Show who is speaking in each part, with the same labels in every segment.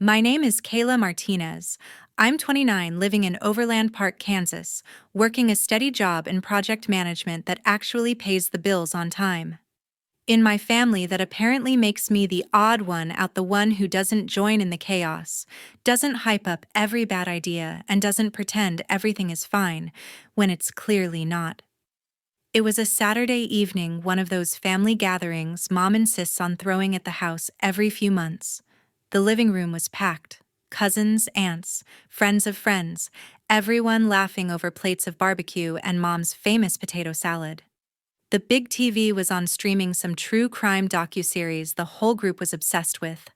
Speaker 1: My name is Kayla Martinez. I'm 29, living in Overland Park, Kansas, working a steady job in project management that actually pays the bills on time. In my family, that apparently makes me the odd one out, the one who doesn't join in the chaos, doesn't hype up every bad idea, and doesn't pretend everything is fine when it's clearly not. It was a Saturday evening, one of those family gatherings Mom insists on throwing at the house every few months. The living room was packed. Cousins, aunts, friends of friends, everyone laughing over plates of barbecue and Mom's famous potato salad. The big TV was on, streaming some true crime docuseries the whole group was obsessed with.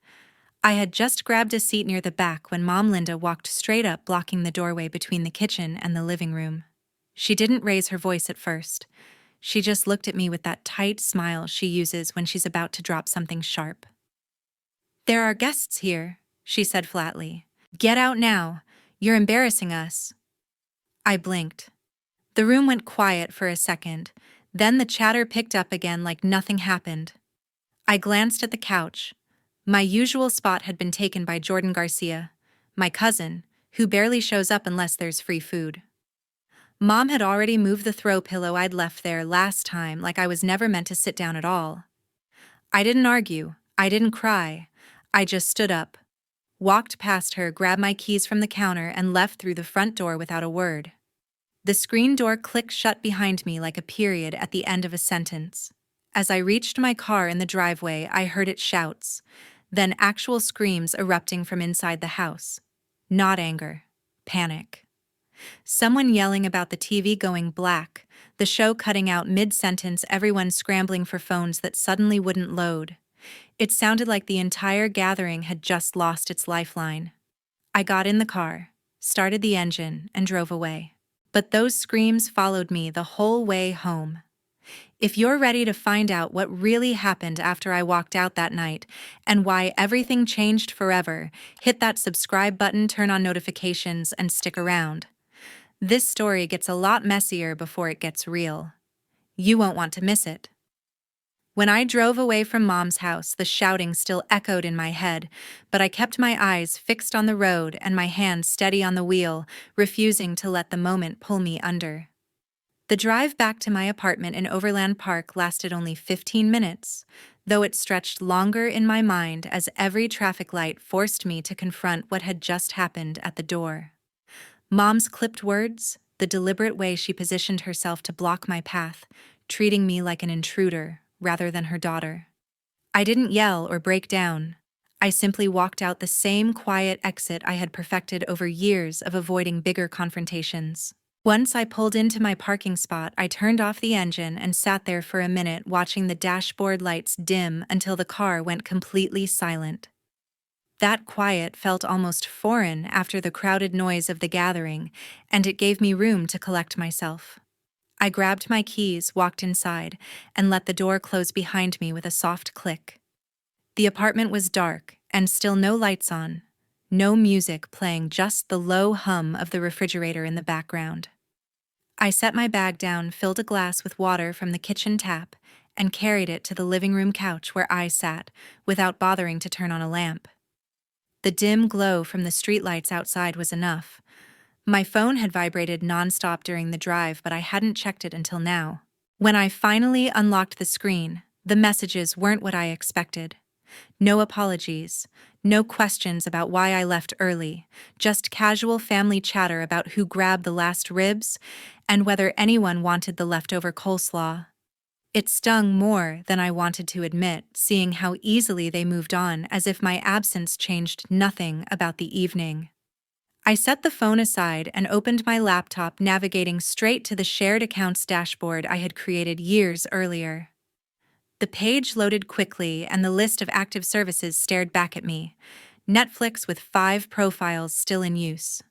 Speaker 1: I had just grabbed a seat near the back when Mom Linda walked straight up, blocking the doorway between the kitchen and the living room. She didn't raise her voice at first. She just looked at me with that tight smile she uses when she's about to drop something sharp. "There are guests here," she said flatly. "Get out now. You're embarrassing us." I blinked. The room went quiet for a second, then the chatter picked up again like nothing happened. I glanced at the couch. My usual spot had been taken by Jordan Garcia, my cousin, who barely shows up unless there's free food. Mom had already moved the throw pillow I'd left there last time, like I was never meant to sit down at all. I didn't argue. I didn't cry. I just stood up, walked past her, grabbed my keys from the counter, and left through the front door without a word. The screen door clicked shut behind me like a period at the end of a sentence. As I reached my car in the driveway, I heard its shouts, then actual screams erupting from inside the house. Not anger, panic. Someone yelling about the TV going black, the show cutting out mid-sentence, everyone scrambling for phones that suddenly wouldn't load. It sounded like the entire gathering had just lost its lifeline. I got in the car, started the engine, and drove away. But those screams followed me the whole way home. If you're ready to find out what really happened after I walked out that night and why everything changed forever, hit that subscribe button, turn on notifications, and stick around. This story gets a lot messier before it gets real. You won't want to miss it. When I drove away from Mom's house, the shouting still echoed in my head, but I kept my eyes fixed on the road and my hands steady on the wheel, refusing to let the moment pull me under. The drive back to my apartment in Overland Park lasted only 15 minutes, though it stretched longer in my mind as every traffic light forced me to confront what had just happened at the door. Mom's clipped words, the deliberate way she positioned herself to block my path, treating me like an intruder rather than her daughter. I didn't yell or break down. I simply walked out the same quiet exit I had perfected over years of avoiding bigger confrontations. Once I pulled into my parking spot, I turned off the engine and sat there for a minute, watching the dashboard lights dim until the car went completely silent. That quiet felt almost foreign after the crowded noise of the gathering, and it gave me room to collect myself. I grabbed my keys, walked inside, and let the door close behind me with a soft click. The apartment was dark, and still no lights on. No music playing, just the low hum of the refrigerator in the background. I set my bag down, filled a glass with water from the kitchen tap, and carried it to the living room couch where I sat, without bothering to turn on a lamp. The dim glow from the streetlights outside was enough. My phone had vibrated nonstop during the drive, but I hadn't checked it until now. When I finally unlocked the screen, the messages weren't what I expected. No apologies, no questions about why I left early, just casual family chatter about who grabbed the last ribs and whether anyone wanted the leftover coleslaw. It stung more than I wanted to admit, seeing how easily they moved on, as if my absence changed nothing about the evening. I set the phone aside and opened my laptop, navigating straight to the shared accounts dashboard I had created years earlier. The page loaded quickly, and the list of active services stared back at me. Netflix with 5 profiles still in use.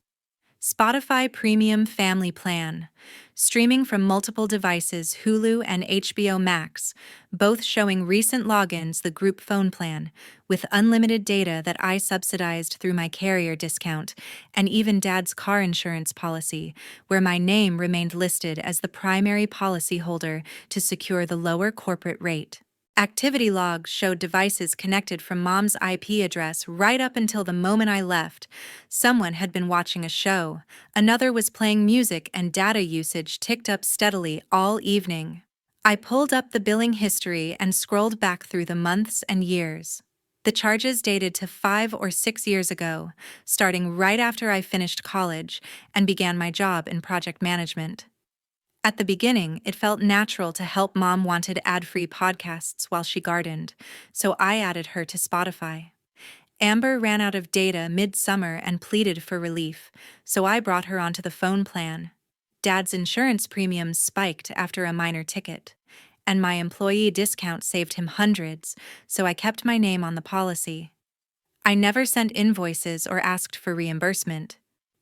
Speaker 1: Spotify Premium Family Plan, streaming from multiple devices, Hulu and HBO Max, both showing recent logins, the group phone plan, with unlimited data that I subsidized through my carrier discount, and even Dad's car insurance policy, where my name remained listed as the primary policyholder to secure the lower corporate rate. Activity logs showed devices connected from Mom's IP address right up until the moment I left. Someone had been watching a show, another was playing music, and data usage ticked up steadily all evening. I pulled up the billing history and scrolled back through the months and years. The charges dated to 5 or 6 years ago, starting right after I finished college and began my job in project management. At the beginning, it felt natural to help. Mom wanted ad-free podcasts while she gardened, so I added her to Spotify. Amber ran out of data mid-summer and pleaded for relief, so I brought her onto the phone plan. Dad's insurance premiums spiked after a minor ticket, and my employee discount saved him hundreds, so I kept my name on the policy. I never sent invoices or asked for reimbursement.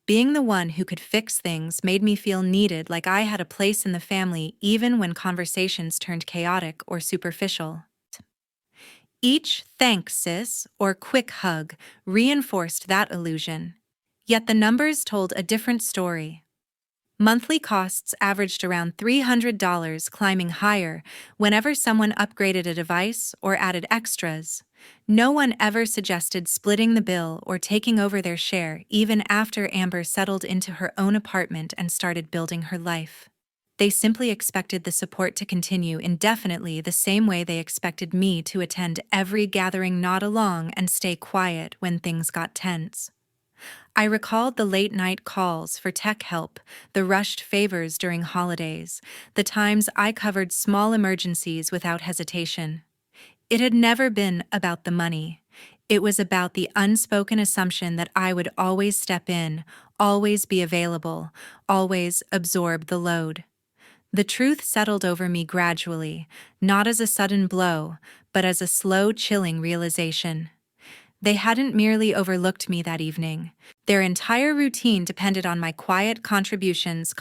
Speaker 1: Being the one who could fix things made me feel needed, like I had a place in the family even when conversations turned chaotic or superficial. Each "thanks, sis" or quick hug reinforced that illusion. Yet the numbers told a different story. Monthly costs averaged around $300, climbing higher whenever someone upgraded a device or added extras. No one ever suggested splitting the bill or taking over their share, even after Amber settled into her own apartment and started building her life. They simply expected the support to continue indefinitely, the same way they expected me to attend every gathering, nod along, and stay quiet when things got tense. I recalled the late-night calls for tech help, the rushed favors during holidays, the times I covered small emergencies without hesitation. It had never been about the money. It was about the unspoken assumption that I would always step in, always be available, always absorb the load. The truth settled over me gradually, not as a sudden blow, but as a slow, chilling realization. They hadn't merely overlooked me that evening. Their entire routine depended on my quiet contributions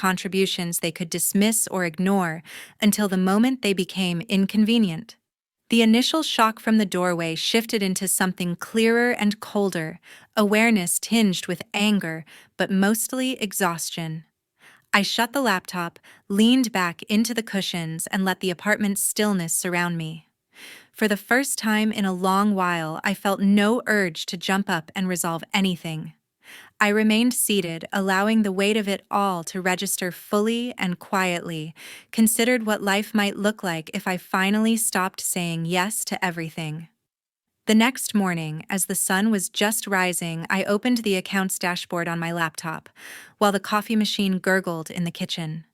Speaker 1: they could dismiss or ignore until the moment they became inconvenient. The initial shock from the doorway shifted into something clearer and colder, awareness tinged with anger, but mostly exhaustion. I shut the laptop, leaned back into the cushions, and let the apartment's stillness surround me. For the first time in a long while, I felt no urge to jump up and resolve anything. I remained seated, allowing the weight of it all to register fully and quietly, considered what life might look like if I finally stopped saying yes to everything. The next morning, as the sun was just rising, I opened the accounts dashboard on my laptop, while the coffee machine gurgled in the kitchen.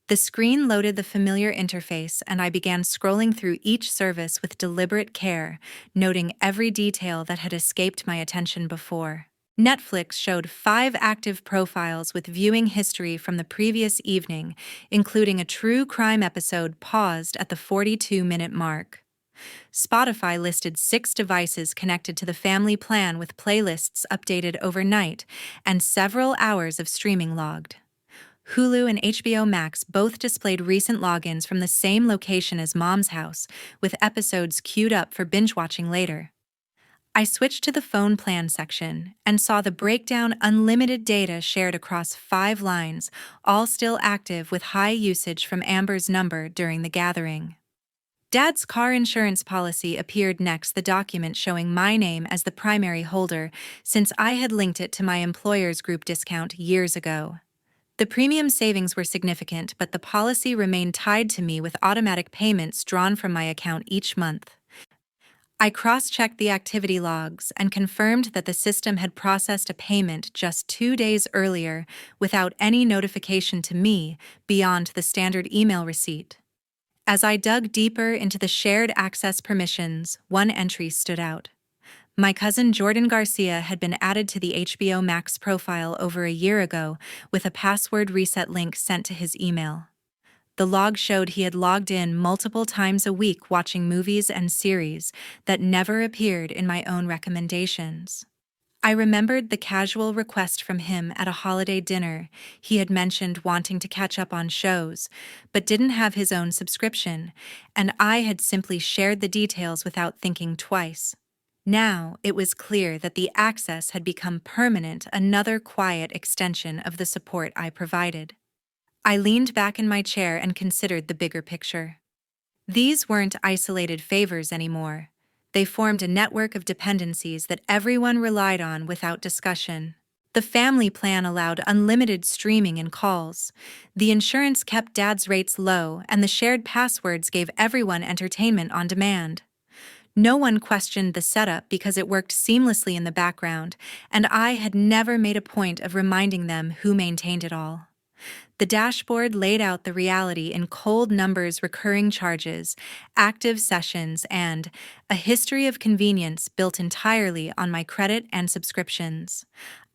Speaker 1: The screen loaded the familiar interface, and I began scrolling through each service with deliberate care, noting every detail that had escaped my attention before. Netflix showed 5 active profiles with viewing history from the previous evening, including a true crime episode paused at the 42-minute mark. Spotify listed 6 devices connected to the family plan with playlists updated overnight, and several hours of streaming logged. Hulu and HBO Max both displayed recent logins from the same location as Mom's house, with episodes queued up for binge-watching later. I switched to the phone plan section and saw the breakdown: unlimited data shared across 5 lines, all still active with high usage from Amber's number during the gathering. Dad's car insurance policy appeared next, the document showing my name as the primary holder since I had linked it to my employer's group discount years ago. The premium savings were significant, but the policy remained tied to me with automatic payments drawn from my account each month. I cross-checked the activity logs and confirmed that the system had processed a payment just 2 days earlier without any notification to me beyond the standard email receipt. As I dug deeper into the shared access permissions, one entry stood out. My cousin Jordan Garcia had been added to the HBO Max profile over a year ago with a password reset link sent to his email. The log showed he had logged in multiple times a week watching movies and series that never appeared in my own recommendations. I remembered the casual request from him at a holiday dinner. He had mentioned wanting to catch up on shows, but didn't have his own subscription, and I had simply shared the details without thinking twice. Now it was clear that the access had become permanent, another quiet extension of the support I provided. I leaned back in my chair and considered the bigger picture. These weren't isolated favors anymore. They formed a network of dependencies that everyone relied on without discussion. The family plan allowed unlimited streaming and calls. The insurance kept Dad's rates low, and the shared passwords gave everyone entertainment on demand. No one questioned the setup because it worked seamlessly in the background, and I had never made a point of reminding them who maintained it all. The dashboard laid out the reality in cold numbers, recurring charges, active sessions, and a history of convenience built entirely on my credit and subscriptions.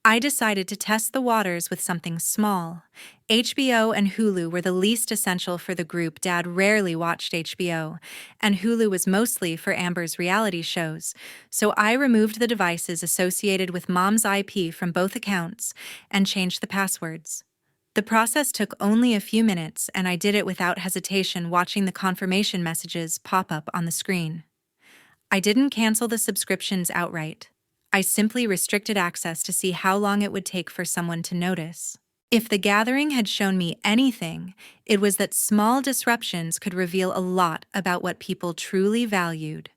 Speaker 1: I decided to test the waters with something small. HBO and Hulu were the least essential for the group. Dad rarely watched HBO, and Hulu was mostly for Amber's reality shows, so I removed the devices associated with Mom's IP from both accounts and changed the passwords. The process took only a few minutes, and I did it without hesitation, watching the confirmation messages pop up on the screen. I didn't cancel the subscriptions outright. I simply restricted access to see how long it would take for someone to notice. If the gathering had shown me anything, it was that small disruptions could reveal a lot about what people truly valued.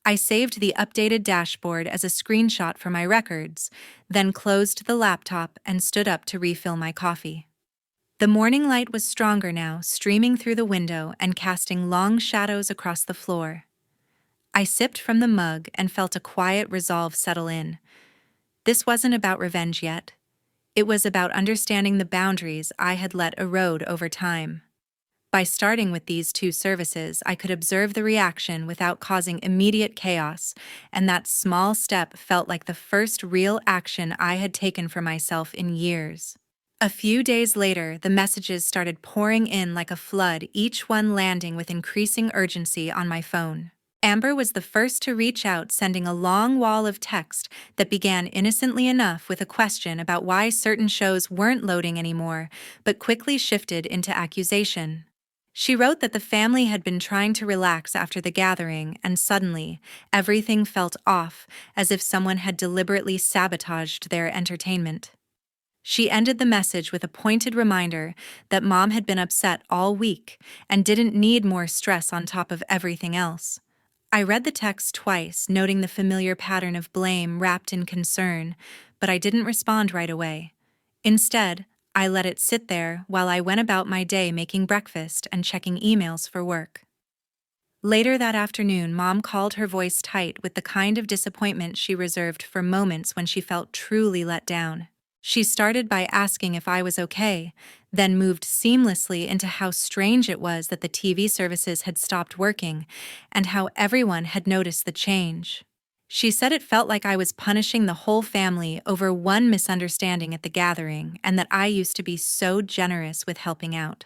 Speaker 1: I saved the updated dashboard as a screenshot for my records, then closed the laptop and stood up to refill my coffee. The morning light was stronger now, streaming through the window and casting long shadows across the floor. I sipped from the mug and felt a quiet resolve settle in. This wasn't about revenge yet. It was about understanding the boundaries I had let erode over time. By starting with these two services, I could observe the reaction without causing immediate chaos, and that small step felt like the first real action I had taken for myself in years. A few days later, the messages started pouring in like a flood, each one landing with increasing urgency on my phone. Amber was the first to reach out, sending a long wall of text that began innocently enough with a question about why certain shows weren't loading anymore, but quickly shifted into accusation. She wrote that the family had been trying to relax after the gathering, and suddenly, everything felt off, as if someone had deliberately sabotaged their entertainment. She ended the message with a pointed reminder that Mom had been upset all week and didn't need more stress on top of everything else. I read the text twice, noting the familiar pattern of blame wrapped in concern, but I didn't respond right away. Instead, I let it sit there while I went about my day making breakfast and checking emails for work. Later that afternoon, Mom called, her voice tight with the kind of disappointment she reserved for moments when she felt truly let down. She started by asking if I was okay, then moved seamlessly into how strange it was that the TV services had stopped working and how everyone had noticed the change. She said it felt like I was punishing the whole family over one misunderstanding at the gathering, and that I used to be so generous with helping out.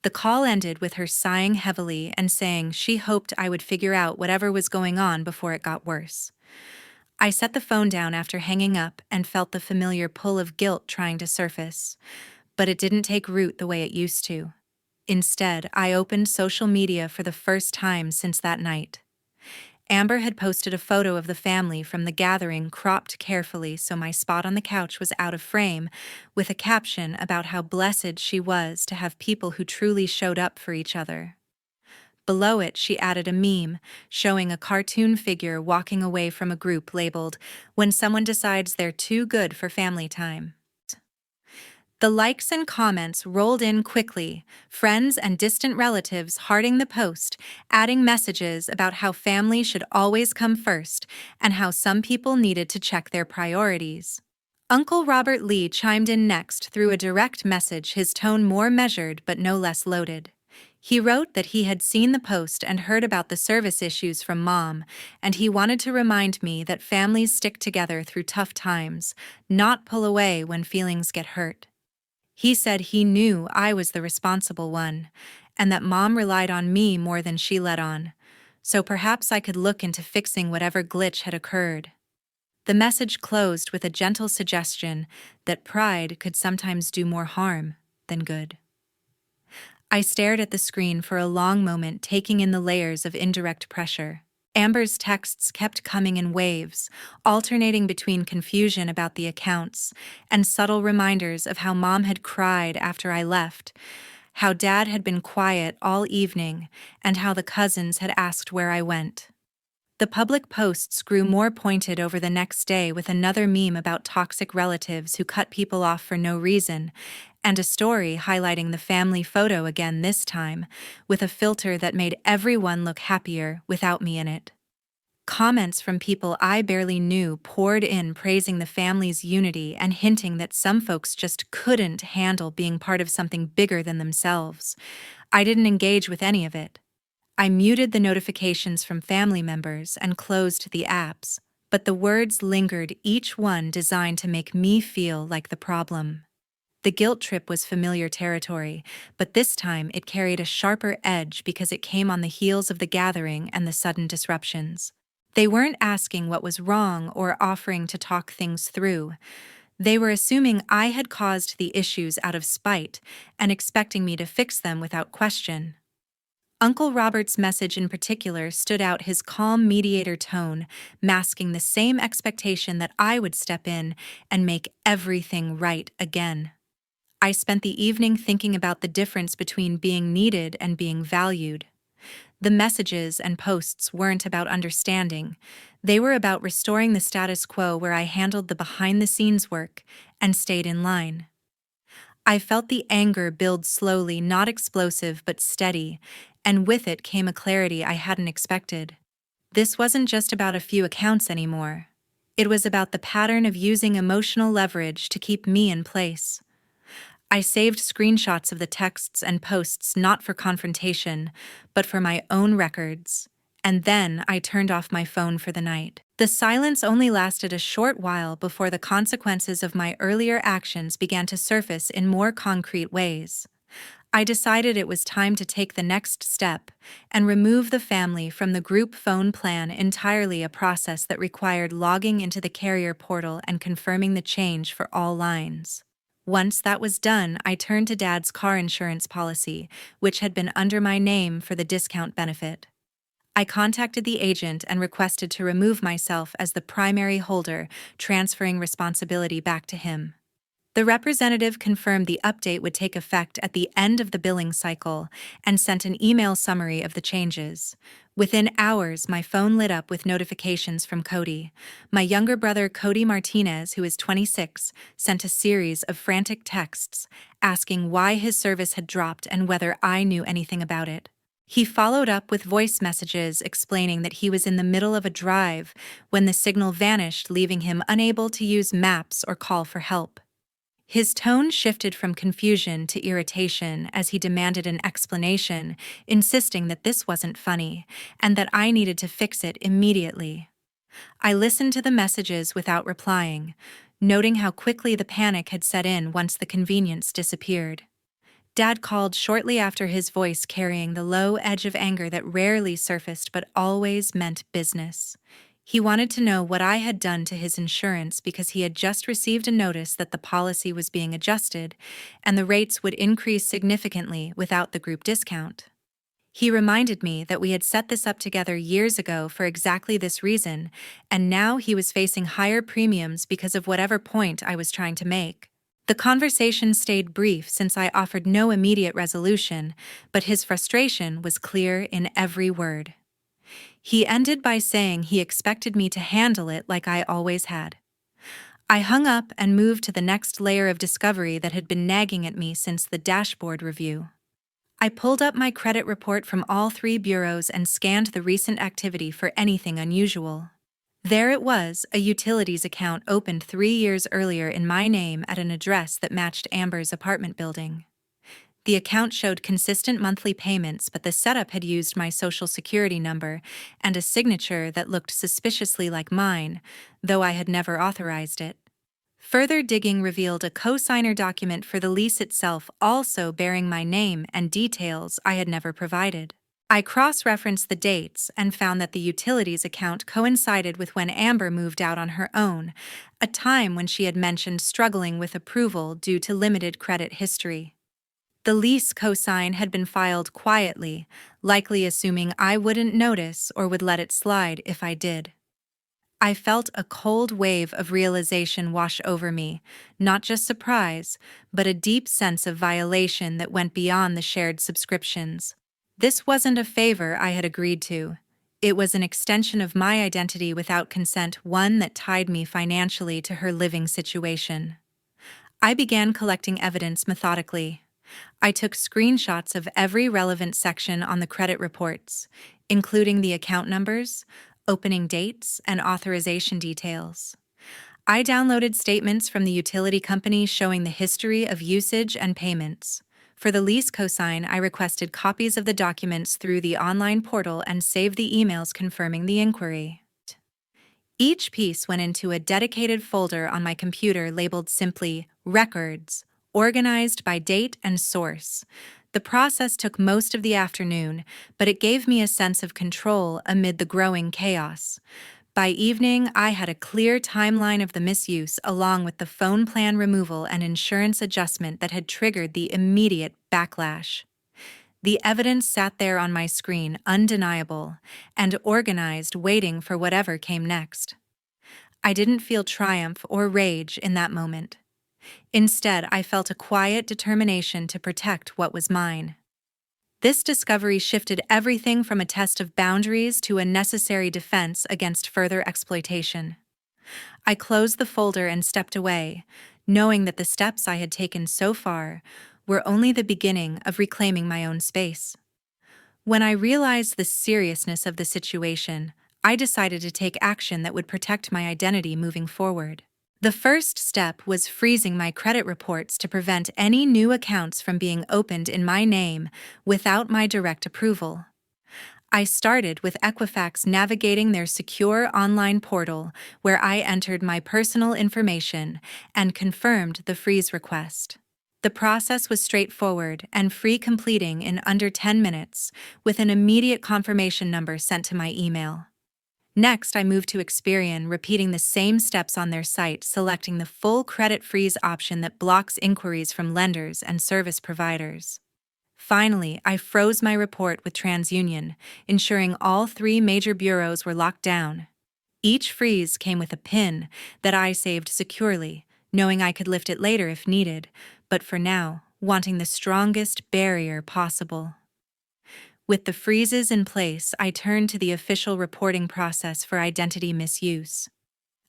Speaker 1: The call ended with her sighing heavily and saying she hoped I would figure out whatever was going on before it got worse. I set the phone down after hanging up and felt the familiar pull of guilt trying to surface, but it didn't take root the way it used to. Instead, I opened social media for the first time since that night. Amber had posted a photo of the family from the gathering, cropped carefully so my spot on the couch was out of frame, with a caption about how blessed she was to have people who truly showed up for each other. Below it, she added a meme showing a cartoon figure walking away from a group labeled, "When someone decides they're too good for family time." The likes and comments rolled in quickly, friends and distant relatives hearting the post, adding messages about how family should always come first and how some people needed to check their priorities. Uncle Robert Lee chimed in next through a direct message, his tone more measured but no less loaded. He wrote that he had seen the post and heard about the service issues from Mom, and he wanted to remind me that families stick together through tough times, not pull away when feelings get hurt. He said he knew I was the responsible one, and that Mom relied on me more than she let on, so perhaps I could look into fixing whatever glitch had occurred. The message closed with a gentle suggestion that pride could sometimes do more harm than good. I stared at the screen for a long moment, taking in the layers of indirect pressure. Amber's texts kept coming in waves, alternating between confusion about the accounts and subtle reminders of how Mom had cried after I left, how Dad had been quiet all evening, and how the cousins had asked where I went. The public posts grew more pointed over the next day, with another meme about toxic relatives who cut people off for no reason, and a story highlighting the family photo again this time, with a filter that made everyone look happier without me in it. Comments from people I barely knew poured in, praising the family's unity and hinting that some folks just couldn't handle being part of something bigger than themselves. I didn't engage with any of it. I muted the notifications from family members and closed the apps, but the words lingered, each one designed to make me feel like the problem. The guilt trip was familiar territory, but this time it carried a sharper edge because it came on the heels of the gathering and the sudden disruptions. They weren't asking what was wrong or offering to talk things through. They were assuming I had caused the issues out of spite and expecting me to fix them without question. Uncle Robert's message in particular stood out, his calm mediator tone masking the same expectation that I would step in and make everything right again. I spent the evening thinking about the difference between being needed and being valued. The messages and posts weren't about understanding. They were about restoring the status quo, where I handled the behind-the-scenes work and stayed in line. I felt the anger build slowly, not explosive but steady, and with it came a clarity I hadn't expected. This wasn't just about a few accounts anymore. It was about the pattern of using emotional leverage to keep me in place. I saved screenshots of the texts and posts, not for confrontation, but for my own records, and then I turned off my phone for the night. The silence only lasted a short while before the consequences of my earlier actions began to surface in more concrete ways. I decided it was time to take the next step and remove the family from the group phone plan entirely, a process that required logging into the carrier portal and confirming the change for all lines. Once that was done, I turned to Dad's car insurance policy, which had been under my name for the discount benefit. I contacted the agent and requested to remove myself as the primary holder, transferring responsibility back to him. The representative confirmed the update would take effect at the end of the billing cycle and sent an email summary of the changes. Within hours, my phone lit up with notifications from Cody. My younger brother, Cody Martinez, who is 26, sent a series of frantic texts asking why his service had dropped and whether I knew anything about it. He followed up with voice messages explaining that he was in the middle of a drive when the signal vanished, leaving him unable to use maps or call for help. His tone shifted from confusion to irritation as he demanded an explanation, insisting that this wasn't funny and that I needed to fix it immediately. I listened to the messages without replying, noting how quickly the panic had set in once the convenience disappeared. Dad called shortly after, his voice carrying the low edge of anger that rarely surfaced but always meant business. He wanted to know what I had done to his insurance because he had just received a notice that the policy was being adjusted and the rates would increase significantly without the group discount. He reminded me that we had set this up together years ago for exactly this reason, and now he was facing higher premiums because of whatever point I was trying to make. The conversation stayed brief since I offered no immediate resolution, but his frustration was clear in every word. He ended by saying he expected me to handle it like I always had. I hung up and moved to the next layer of discovery that had been nagging at me since the dashboard review. I pulled up my credit report from all three bureaus and scanned the recent activity for anything unusual. There it was, a utilities account opened 3 years earlier in my name at an address that matched Amber's apartment building. The account showed consistent monthly payments, but the setup had used my social security number and a signature that looked suspiciously like mine, though I had never authorized it. Further digging revealed a co-signer document for the lease itself, also bearing my name and details I had never provided. I cross-referenced the dates and found that the utilities account coincided with when Amber moved out on her own, a time when she had mentioned struggling with approval due to limited credit history. The lease cosign had been filed quietly, likely assuming I wouldn't notice or would let it slide if I did. I felt a cold wave of realization wash over me, not just surprise, but a deep sense of violation that went beyond the shared subscriptions. This wasn't a favor I had agreed to. It was an extension of my identity without consent, one that tied me financially to her living situation. I began collecting evidence methodically. I took screenshots of every relevant section on the credit reports, including the account numbers, opening dates, and authorization details. I downloaded statements from the utility company showing the history of usage and payments. For the lease cosign, I requested copies of the documents through the online portal and saved the emails confirming the inquiry. Each piece went into a dedicated folder on my computer labeled simply Records, organized by date and source. The process took most of the afternoon, but it gave me a sense of control amid the growing chaos. By evening, I had a clear timeline of the misuse along with the phone plan removal and insurance adjustment that had triggered the immediate backlash. The evidence sat there on my screen, undeniable, and organized, waiting for whatever came next. I didn't feel triumph or rage in that moment. Instead, I felt a quiet determination to protect what was mine. This discovery shifted everything from a test of boundaries to a necessary defense against further exploitation. I closed the folder and stepped away, knowing that the steps I had taken so far were only the beginning of reclaiming my own space. When I realized the seriousness of the situation, I decided to take action that would protect my identity moving forward. The first step was freezing my credit reports to prevent any new accounts from being opened in my name without my direct approval. I started with Equifax navigating their secure online portal, where I entered my personal information and confirmed the freeze request. The process was straightforward and free, completing in under 10 minutes, with an immediate confirmation number sent to my email. Next, I moved to Experian, repeating the same steps on their site, selecting the full credit freeze option that blocks inquiries from lenders and service providers. Finally, I froze my report with TransUnion, ensuring all 3 major bureaus were locked down. Each freeze came with a PIN that I saved securely, knowing I could lift it later if needed, but for now, wanting the strongest barrier possible. With the freezes in place, I turned to the official reporting process for identity misuse.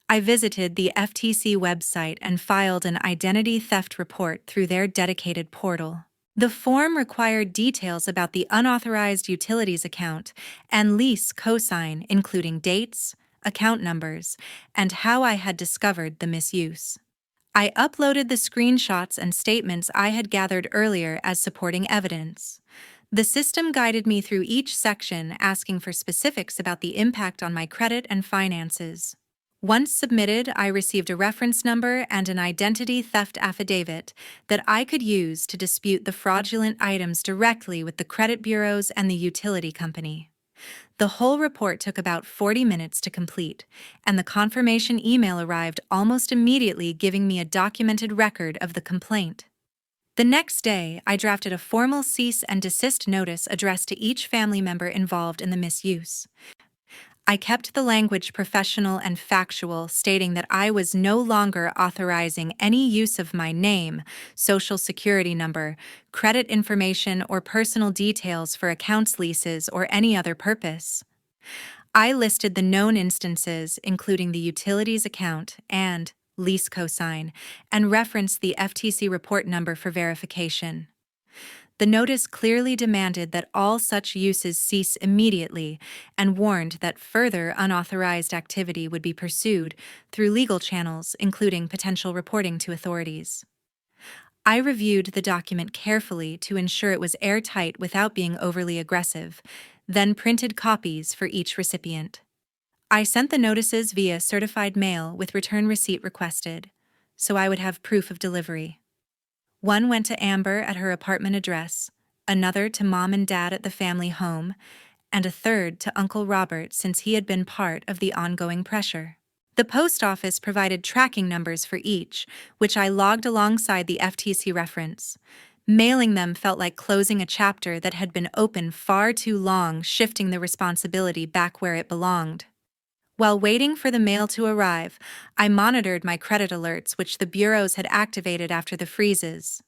Speaker 1: I visited the FTC website and filed an identity theft report through their dedicated portal. The form required details about the unauthorized utilities account and lease cosign, including dates, account numbers, and how I had discovered the misuse. I uploaded the screenshots and statements I had gathered earlier as supporting evidence. The system guided me through each section, asking for specifics about the impact on my credit and finances. Once submitted, I received a reference number and an identity theft affidavit that I could use to dispute the fraudulent items directly with the credit bureaus and the utility company. The whole report took about 40 minutes to complete, and the confirmation email arrived almost immediately, giving me a documented record of the complaint. The next day, I drafted a formal cease-and-desist notice addressed to each family member involved in the misuse. I kept the language professional and factual, stating that I was no longer authorizing any use of my name, social security number, credit information, or personal details for accounts, leases, or any other purpose. I listed the known instances, including the utilities account and lease cosign, and referenced the FTC report number for verification. The notice clearly demanded that all such uses cease immediately and warned that further unauthorized activity would be pursued through legal channels, including potential reporting to authorities. I reviewed the document carefully to ensure it was airtight without being overly aggressive, then printed copies for each recipient. I sent the notices via certified mail with return receipt requested, so I would have proof of delivery. One went to Amber at her apartment address, another to Mom and Dad at the family home, and a third to Uncle Robert, since he had been part of the ongoing pressure. The post office provided tracking numbers for each, which I logged alongside the FTC reference. Mailing them felt like closing a chapter that had been open far too long, shifting the responsibility back where it belonged. While waiting for the mail to arrive, I monitored my credit alerts, which the bureaus had activated after the freezes.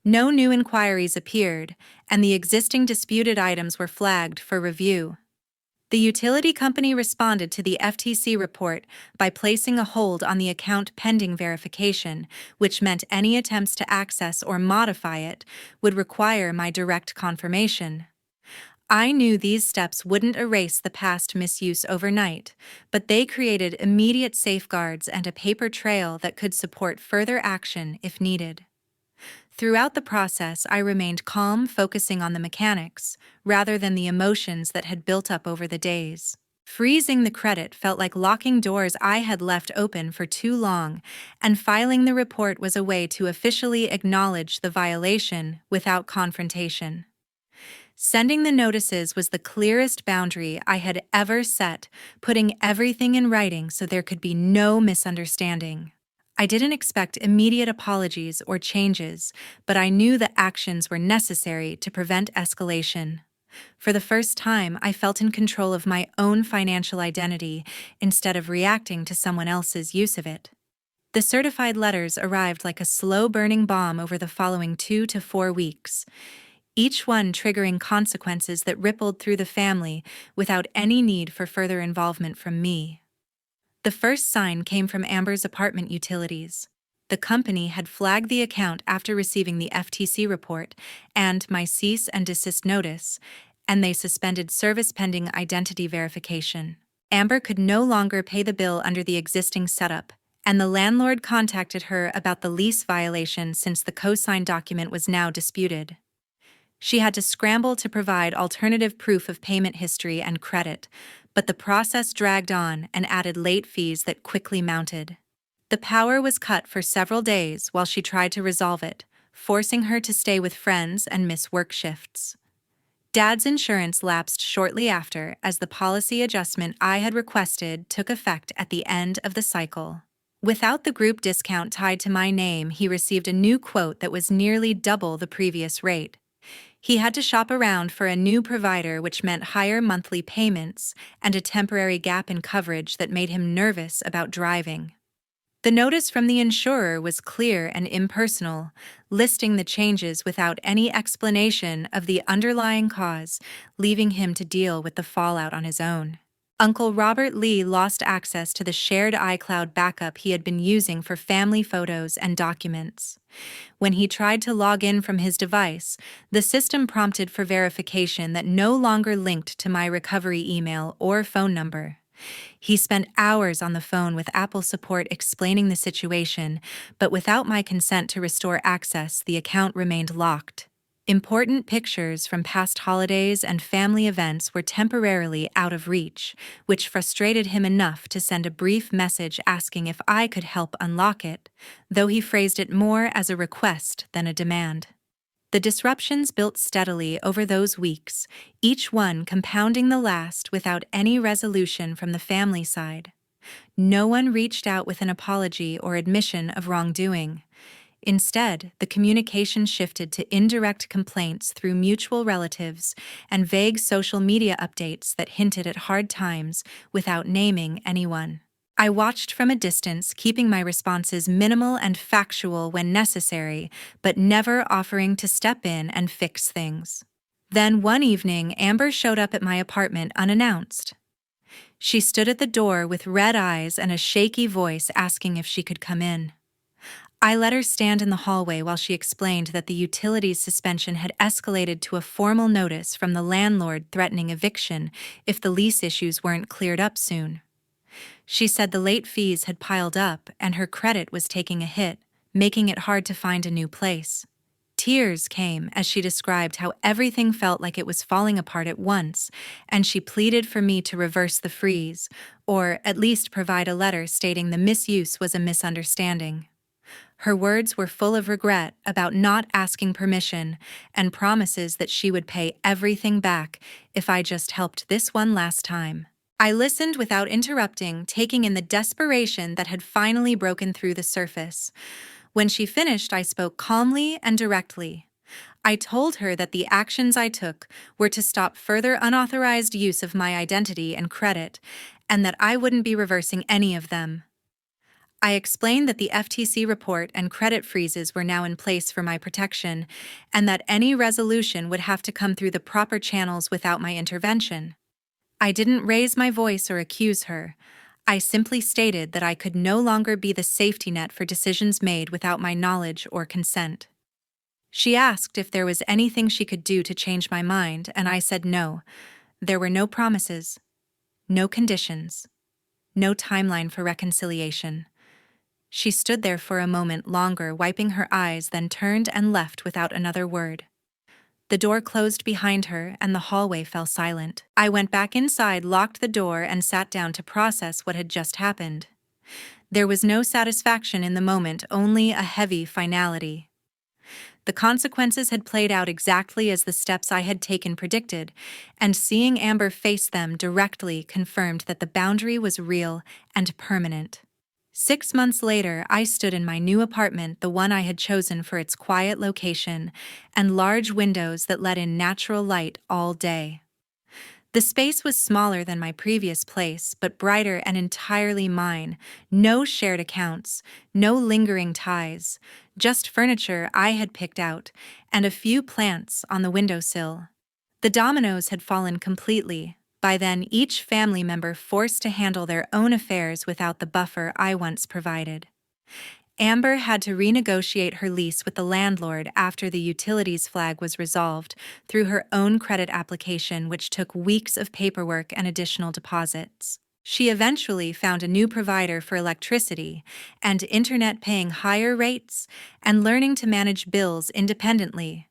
Speaker 1: No new inquiries appeared, and the existing disputed items were flagged for review. The utility company responded to the FTC report by placing a hold on the account pending verification, which meant any attempts to access or modify it would require my direct confirmation. I knew these steps wouldn't erase the past misuse overnight, but they created immediate safeguards and a paper trail that could support further action if needed. Throughout the process, I remained calm, focusing on the mechanics, rather than the emotions that had built up over the days. Freezing the credit felt like locking doors I had left open for too long, and filing the report was a way to officially acknowledge the violation without confrontation. Sending the notices was the clearest boundary I had ever set, putting everything in writing so there could be no misunderstanding. I didn't expect immediate apologies or changes, but I knew the actions were necessary to prevent escalation. For the first time, I felt in control of my own financial identity instead of reacting to someone else's use of it. The certified letters arrived like a slow-burning bomb over the following 2 to 4 weeks, each one triggering consequences that rippled through the family without any need for further involvement from me. The first sign came from Amber's apartment utilities. The company had flagged the account after receiving the FTC report and my cease and desist notice, and they suspended service pending identity verification. Amber could no longer pay the bill under the existing setup, and the landlord contacted her about the lease violation since the co-signed document was now disputed. She had to scramble to provide alternative proof of payment history and credit, but the process dragged on and added late fees that quickly mounted. The power was cut for several days while she tried to resolve it, forcing her to stay with friends and miss work shifts. Dad's insurance lapsed shortly after, as the policy adjustment I had requested took effect at the end of the cycle. Without the group discount tied to my name, he received a new quote that was nearly double the previous rate. He had to shop around for a new provider, which meant higher monthly payments and a temporary gap in coverage that made him nervous about driving. The notice from the insurer was clear and impersonal, listing the changes without any explanation of the underlying cause, leaving him to deal with the fallout on his own. Uncle Robert Lee lost access to the shared iCloud backup he had been using for family photos and documents. When he tried to log in from his device, the system prompted for verification that no longer linked to my recovery email or phone number. He spent hours on the phone with Apple support explaining the situation, but without my consent to restore access, the account remained locked. Important pictures from past holidays and family events were temporarily out of reach, which frustrated him enough to send a brief message asking if I could help unlock it, though he phrased it more as a request than a demand. The disruptions built steadily over those weeks, each one compounding the last without any resolution from the family side. No one reached out with an apology or admission of wrongdoing. Instead, the communication shifted to indirect complaints through mutual relatives and vague social media updates that hinted at hard times without naming anyone. I watched from a distance, keeping my responses minimal and factual when necessary, but never offering to step in and fix things. Then one evening, Amber showed up at my apartment unannounced. She stood at the door with red eyes and a shaky voice asking if she could come in. I let her stand in the hallway while she explained that the utilities suspension had escalated to a formal notice from the landlord threatening eviction if the lease issues weren't cleared up soon. She said the late fees had piled up and her credit was taking a hit, making it hard to find a new place. Tears came as she described how everything felt like it was falling apart at once, and she pleaded for me to reverse the freeze, or at least provide a letter stating the misuse was a misunderstanding. Her words were full of regret about not asking permission and promises that she would pay everything back if I just helped this one last time. I listened without interrupting, taking in the desperation that had finally broken through the surface. When she finished, I spoke calmly and directly. I told her that the actions I took were to stop further unauthorized use of my identity and credit, and that I wouldn't be reversing any of them. I explained that the FTC report and credit freezes were now in place for my protection, and that any resolution would have to come through the proper channels without my intervention. I didn't raise my voice or accuse her. I simply stated that I could no longer be the safety net for decisions made without my knowledge or consent. She asked if there was anything she could do to change my mind, and I said no. There were no promises, no conditions, no timeline for reconciliation. She stood there for a moment longer, wiping her eyes, then turned and left without another word. The door closed behind her, and the hallway fell silent. I went back inside, locked the door, and sat down to process what had just happened. There was no satisfaction in the moment, only a heavy finality. The consequences had played out exactly as the steps I had taken predicted, and seeing Amber face them directly confirmed that the boundary was real and permanent. 6 months later, I stood in my new apartment, the one I had chosen for its quiet location and large windows that let in natural light all day. The space was smaller than my previous place, but brighter and entirely mine. No shared accounts, no lingering ties, just furniture I had picked out, and a few plants on the windowsill. The dominoes had fallen completely. By then, each family member forced to handle their own affairs without the buffer I once provided. Amber had to renegotiate her lease with the landlord after the utilities flag was resolved through her own credit application, which took weeks of paperwork and additional deposits. She eventually found a new provider for electricity and internet, paying higher rates and learning to manage bills independently.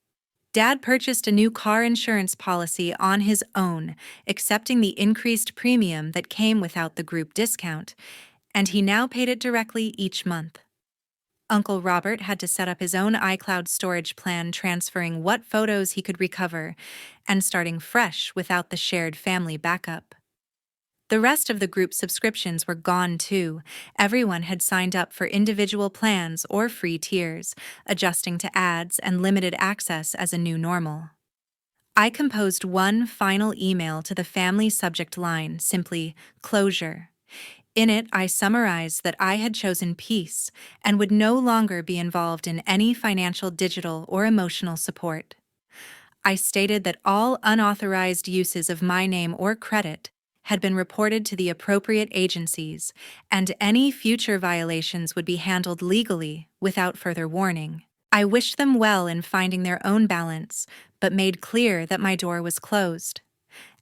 Speaker 1: Dad purchased a new car insurance policy on his own, accepting the increased premium that came without the group discount, and he now paid it directly each month. Uncle Robert had to set up his own iCloud storage plan, transferring what photos he could recover and starting fresh without the shared family backup. The rest of the group subscriptions were gone too. Everyone had signed up for individual plans or free tiers, adjusting to ads and limited access as a new normal. I composed one final email to the family subject line, simply "closure." In it, I summarized that I had chosen peace and would no longer be involved in any financial, digital, or emotional support. I stated that all unauthorized uses of my name or credit had been reported to the appropriate agencies, and any future violations would be handled legally without further warning. I wished them well in finding their own balance, but made clear that my door was closed.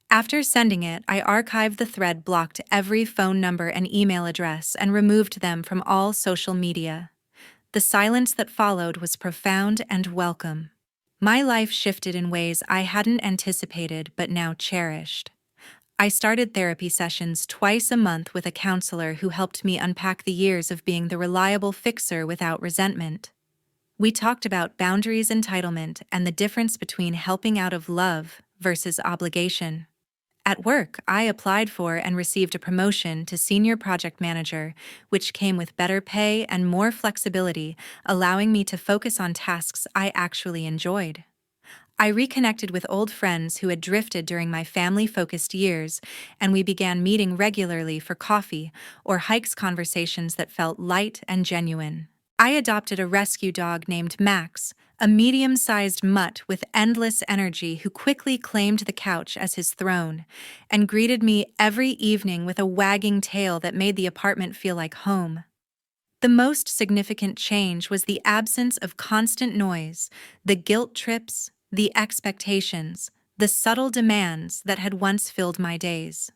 Speaker 1: After sending it, I archived the thread, blocked every phone number and email address, and removed them from all social media. The silence that followed was profound and welcome. My life shifted in ways I hadn't anticipated but now cherished. I started therapy sessions twice a month with a counselor who helped me unpack the years of being the reliable fixer without resentment. We talked about boundaries, entitlement, and the difference between helping out of love versus obligation. At work, I applied for and received a promotion to senior project manager, which came with better pay and more flexibility, allowing me to focus on tasks I actually enjoyed. I reconnected with old friends who had drifted during my family-focused years, and we began meeting regularly for coffee or hikes, conversations that felt light and genuine. I adopted a rescue dog named Max, a medium-sized mutt with endless energy who quickly claimed the couch as his throne and greeted me every evening with a wagging tail that made the apartment feel like home. The most significant change was the absence of constant noise, the guilt trips, the expectations, the subtle demands that had once filled my days.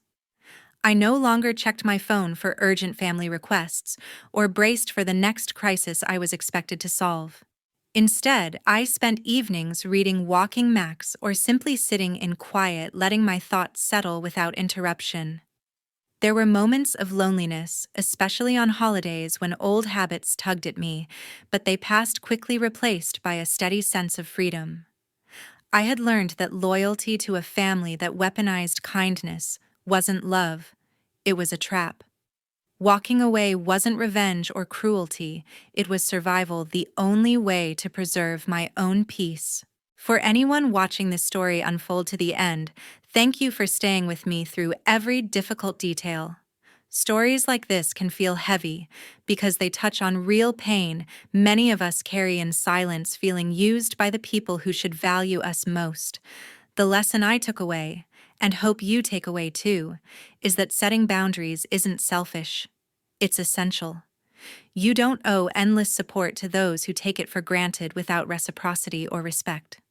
Speaker 1: I no longer checked my phone for urgent family requests or braced for the next crisis I was expected to solve. Instead, I spent evenings reading Walking Max or simply sitting in quiet, letting my thoughts settle without interruption. There were moments of loneliness, especially on holidays when old habits tugged at me, but they passed quickly, replaced by a steady sense of freedom. I had learned that loyalty to a family that weaponized kindness wasn't love, it was a trap. Walking away wasn't revenge or cruelty, it was survival, the only way to preserve my own peace. For anyone watching this story unfold to the end, thank you for staying with me through every difficult detail. Stories like this can feel heavy because they touch on real pain many of us carry in silence, feeling used by the people who should value us most. The lesson I took away, and hope you take away too, is that setting boundaries isn't selfish. It's essential. You don't owe endless support to those who take it for granted without reciprocity or respect.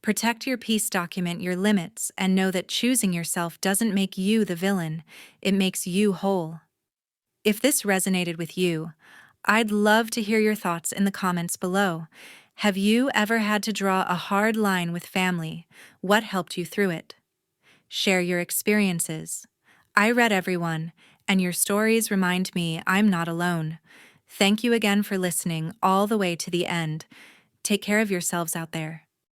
Speaker 1: Protect your peace, document your limits, and know that choosing yourself doesn't make you the villain, it makes you whole. If this resonated with you, I'd love to hear your thoughts in the comments below. Have you ever had to draw a hard line with family? What helped you through it? Share your experiences. I read everyone, and your stories remind me I'm not alone. Thank you again for listening all the way to the end. Take care of yourselves out there.